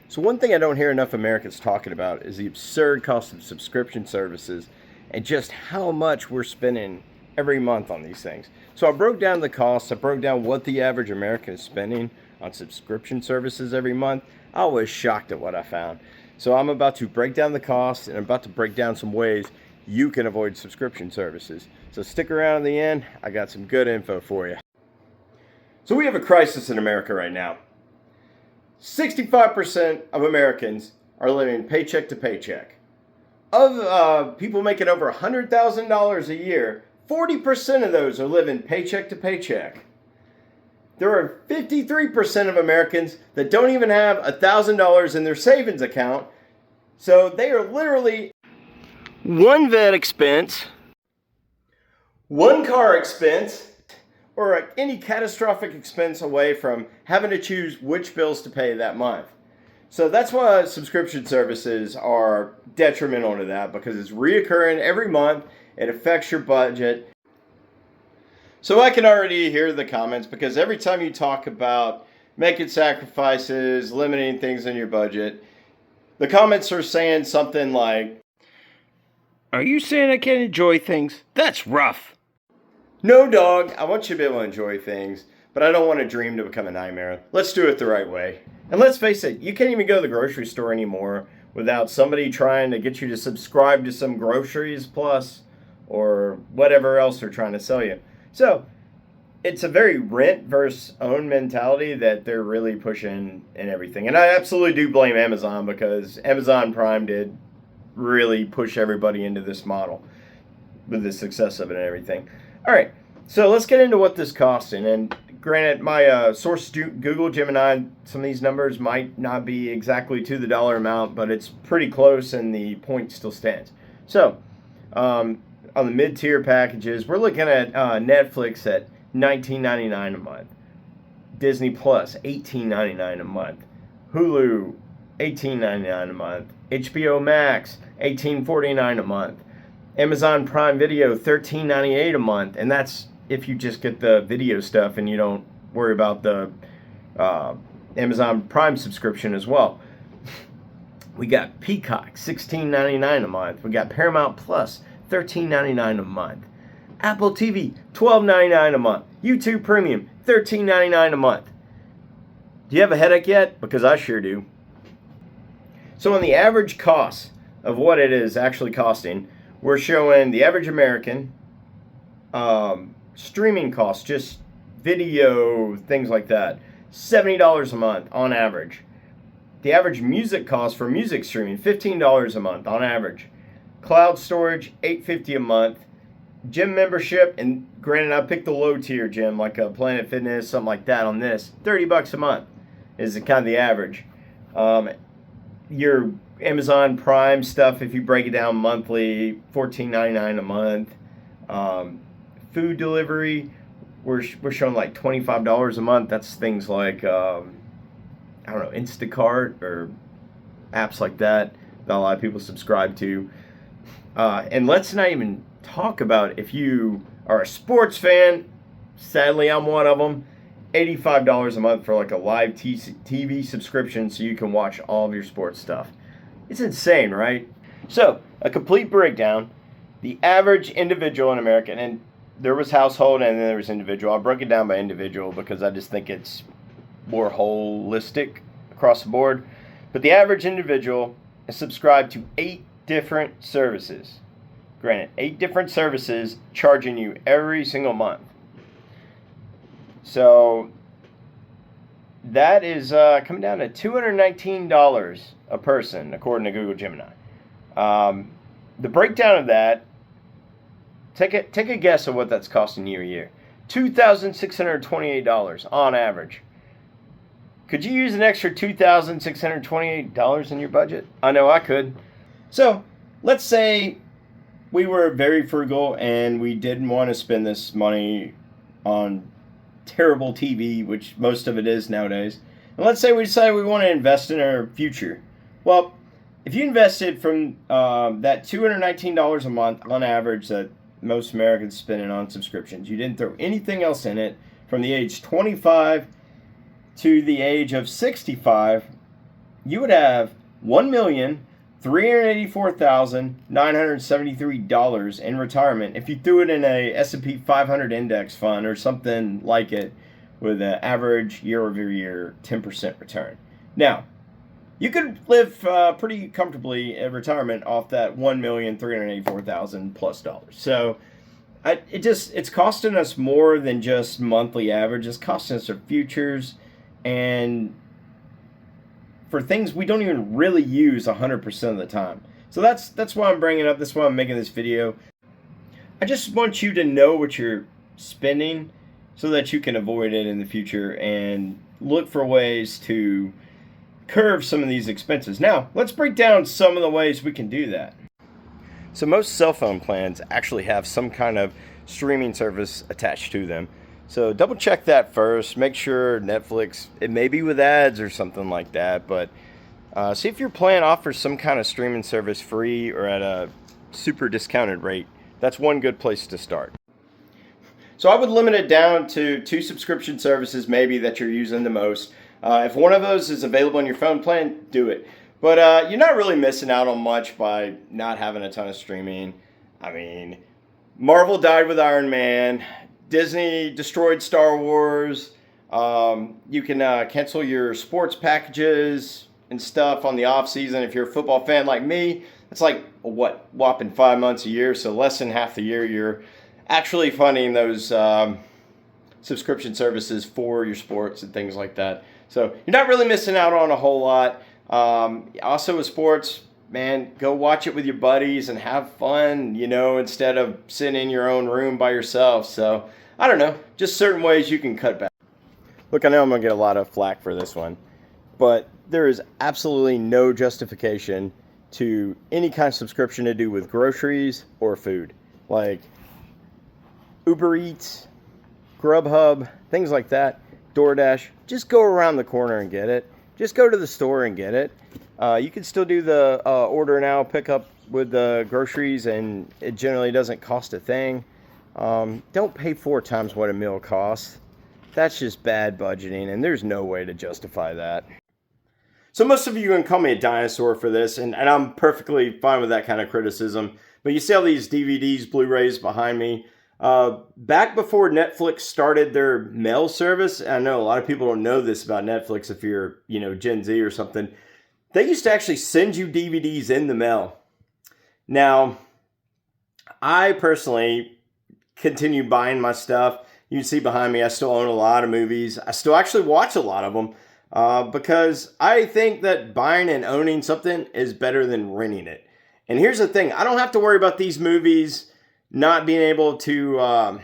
So one thing I don't hear enough Americans talking about is the absurd cost of subscription services and just how much we're spending every month on these things. So I broke down the costs, I broke down what the average American is spending on subscription services every month. I was shocked at what I found. So I'm about to break down the costs and I'm about to break down some ways you can avoid subscription services. So stick around in the end, I got some good info for you. So we have a crisis in America right now. 65% of Americans are living paycheck to paycheck. Of people making over $100,000 a year, 40% of those are living paycheck to paycheck. There are 53% of Americans that don't even have $1,000 in their savings account. So they are literally one vet expense, one car expense, or any catastrophic expense away from having to choose which bills to pay that month. So that's why subscription services are detrimental to that, because it's reoccurring every month. It affects your budget. So I can already hear the comments, because every time you talk about making sacrifices, limiting things in your budget, the comments are saying something like, "Are you saying I can't enjoy things? That's rough." No, dog, I want you to be able to enjoy things, but I don't want a dream to become a nightmare. Let's do it the right way. And let's face it, you can't even go to the grocery store anymore without somebody trying to get you to subscribe to some Groceries Plus or whatever else they're trying to sell you. So it's a very rent versus own mentality that they're really pushing and everything. And I absolutely do blame Amazon, because Amazon Prime did really push everybody into this model with the success of it and everything. All right, so let's get into what this costing. And granted, my source, Google Gemini, some of these numbers might not be exactly to the dollar amount, but it's pretty close and the point still stands. So on the mid-tier packages, we're looking at Netflix at $19.99 a month, Disney Plus $18.99 a month, Hulu $18.99 a month, HBO Max $18.49 a month, Amazon Prime Video $13.98 a month, and that's if you just get the video stuff and you don't worry about the Amazon Prime subscription as well. We got Peacock $16.99 a month. We got Paramount Plus $13.99 a month. Apple TV $12.99 a month. YouTube Premium $13.99 a month. Do you have a headache yet? Because I sure do. So on the average cost of what it is actually costing, we're showing the average American streaming costs, just video, things like that, $70 a month on average. The average music cost for music streaming, $15 a month on average. Cloud storage, $8.50 a month. Gym membership, and granted I picked the low tier gym like a Planet Fitness, something like that on this, $30 a month is kind of the average. Your Amazon Prime stuff, if you break it down monthly, $14.99 a month. Food delivery, we're showing like $25 a month. That's things like I don't know, Instacart or apps like that a lot of people subscribe to. And let's not even talk about if you are a sports fan. Sadly, I'm one of them. $85 a month for like a live TV subscription so you can watch all of your sports stuff. It's insane, right? So, a complete breakdown. The average individual in America, and there was household and then there was individual. I broke it down by individual because I just think it's more holistic across the board. But the average individual is subscribed to 8 different services. Granted, 8 different services charging you every single month. So that is coming down to $219 a person, according to Google Gemini. The breakdown of that, take a guess of what that's costing you a year. $2,628 on average. Could you use an extra $2,628 in your budget? I know I could. So let's say we were very frugal and we didn't want to spend this money on terrible TV, which most of it is nowadays. And let's say we decided we want to invest in our future. Well, if you invested from that $219 a month on average that most Americans spending on subscriptions, you didn't throw anything else in it from the age 25 to the age of 65, you would have $1,384,973 in retirement if you threw it in a S&P 500 index fund or something like it with an average year-over-year 10% return. Now, you could live pretty comfortably in retirement off that $1,384,000 plus dollars. So it's costing us more than just monthly average. It's costing us our futures and for things we don't even really use 100% of the time. So that's why I'm bringing it up. That's why I'm making this video. I just want you to know what you're spending so that you can avoid it in the future and look for ways to curve some of these expenses. Now, let's break down some of the ways we can do that. So most cell phone plans actually have some kind of streaming service attached to them. So double check that first. Make sure Netflix, it may be with ads or something like that, but see if your plan offers some kind of streaming service free or at a super discounted rate. That's one good place to start. So I would limit it down to 2 subscription services maybe that you're using the most. If one of those is available on your phone plan, do it. But you're not really missing out on much by not having a ton of streaming. I mean, Marvel died with Iron Man. Disney destroyed Star Wars. You can cancel your sports packages and stuff on the off season. If you're a football fan like me, it's like whopping 5 months a year. So less than half the year you're actually funding those subscription services for your sports and things like that. So you're not really missing out on a whole lot. Also with sports, man, go watch it with your buddies and have fun, instead of sitting in your own room by yourself. So I don't know, just certain ways you can cut back. Look, I know I'm going to get a lot of flack for this one, but there is absolutely no justification to any kind of subscription to do with groceries or food. Like Uber Eats, Grubhub, things like that, DoorDash, just go around the corner and get it. Just go to the store and get it. You can still do the order now, pick up with the groceries, and it generally doesn't cost a thing. Don't pay 4 times what a meal costs. That's just bad budgeting, and there's no way to justify that. So most of you can call me a dinosaur for this, and I'm perfectly fine with that kind of criticism. But you see all these DVDs, Blu-rays behind me. Back before Netflix started their mail service, I know a lot of people don't know this about Netflix if you're, Gen Z or something. They used to actually send you DVDs in the mail. Now, I personally continue buying my stuff. You can see behind me, I still own a lot of movies. I still actually watch a lot of them because I think that buying and owning something is better than renting it. And here's the thing, I don't have to worry about these movies not being able to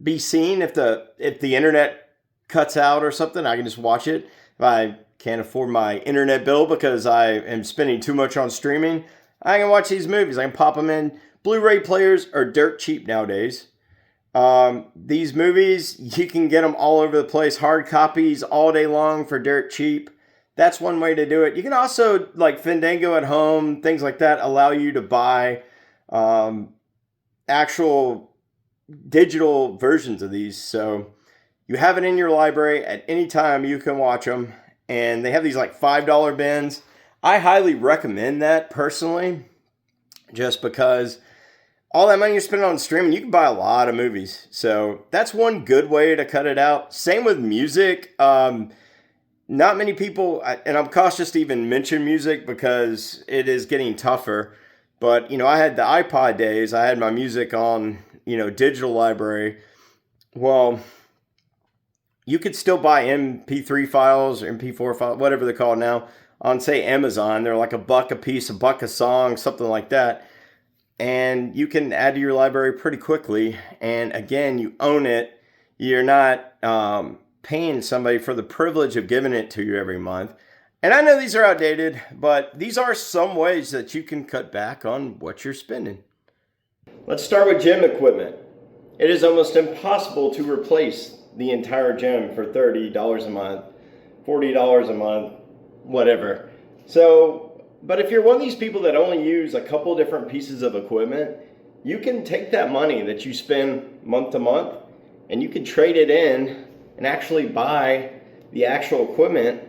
be seen if the internet cuts out or something. I can just watch it. If I can't afford my internet bill because I am spending too much on streaming, I can watch these movies. I can pop them in. Blu-ray players are dirt cheap nowadays. These movies, you can get them all over the place. Hard copies all day long for dirt cheap. That's one way to do it. You can also, like Fandango at home, things like that, allow you to buy actual digital versions of these. So you have it in your library at any time, you can watch them. And they have these like $5 bins. I highly recommend that personally, just because all that money you're spending on streaming, you can buy a lot of movies. So that's one good way to cut it out. Same with music. Not many people, and I'm cautious to even mention music because it is getting tougher. But, I had the iPod days. I had my music on, digital library. Well, you could still buy MP3 files or MP4 files, whatever they're called now, on, say, Amazon. They're like $1 a piece, $1 a song, something like that. And you can add to your library pretty quickly. And again, you own it. You're not paying somebody for the privilege of giving it to you every month. And I know these are outdated, but these are some ways that you can cut back on what you're spending. Let's start with gym equipment. It is almost impossible to replace the entire gym for $30 a month, $40 a month, whatever. So, but if you're one of these people that only use a couple different pieces of equipment, you can take that money that you spend month to month and you can trade it in and actually buy the actual equipment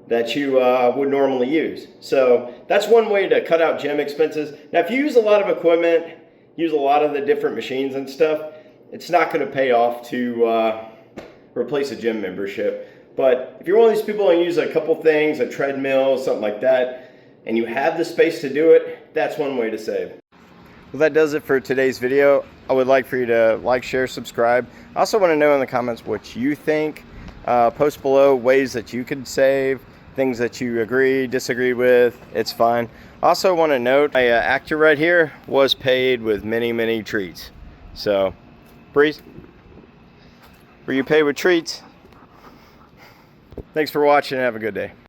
that you would normally use. So that's one way to cut out gym expenses. Now, if you use a lot of equipment, use a lot of the different machines and stuff, it's not going to pay off to replace a gym membership. But if you're one of these people and use a couple things, a treadmill, something like that, and you have the space to do it, that's one way to save. Well, that does it for today's video. I would like for you to like, share, subscribe. I also want to know in the comments what you think. Post below ways that you could save, things that you agree, disagree with. It's fine. Also want to note, my actor right here was paid with many, many treats. So, Breeze, were you paid with treats? Thanks for watching and have a good day.